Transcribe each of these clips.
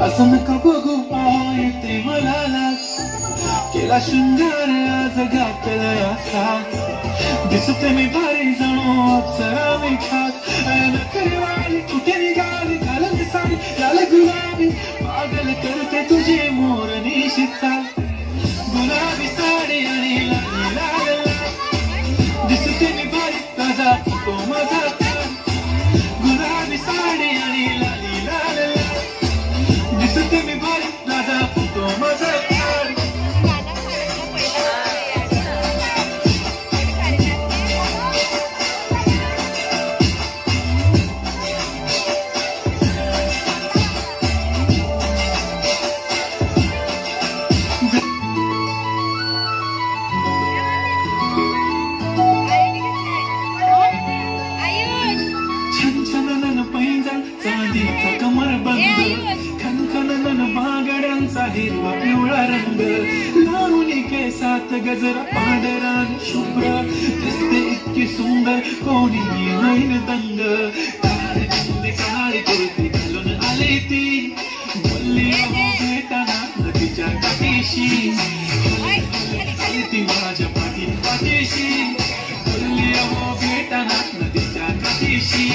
असं नका बघू येते मला लाज केला शृंगार आज घातला असा दिसते मी भारी जणू अप्सरा मी खास नखरेवाली कुठे निघाली घालत साडी लाल गुलाबी पागल करते तुझी मोरनीशी चाल गुलाबी साडी आणि लाल लाल दिसते मी भारी ताजा फोटो माझा गुलाबी साडी आणि लाली लाल दिसते मी भारी ताजा फोटो माझा हिरवा पिवळा रंग लावणी केसात गजरा पांढरा शुभ्र दिसते इतकी सुंदर कोणी होईल दंग काळी कुर्ती घालून आली ती बोलली भेटाना नदीच्या काठीशी आली ती माझ्या पाठीशी बोलली भेटाना नदीच्या काठीशी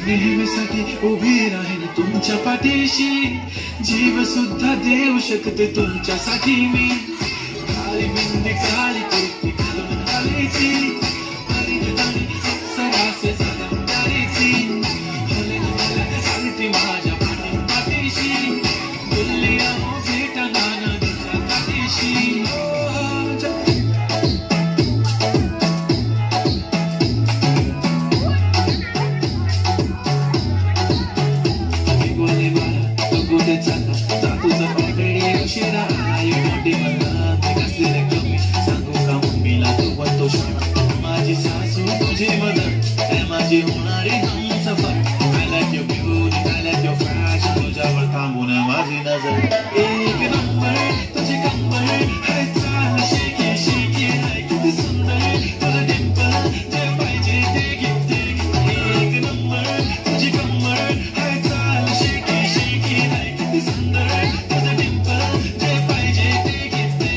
नेहमीसाठी उभी राहील तुमच्या पाठीशी जीव सुद्धा देऊ शकते तुमच्यासाठी मी काळी बिंदी काळी कुर्ती घालून आली ती सरासे सदाची माझ्या पाठीशी बोलली भेटाना नदीच्या काठीशी माझी सासू तुझी मदत माझी होणारी Humsafar I like your beauty, I like your fashion तुझ्यावर थांबून माझी नजर एक नंबर तुझी कंबर हाय चाल शेकी शेकी हाय किती सुंदर तुझं डिंपल जे पाहिजे ते घेते एक नंबर तुझी कंबर हाय चाल शेकी शेकी हाय किती सुंदर तुझं डिंपल जे पाहिजे ते घेते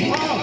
Wow.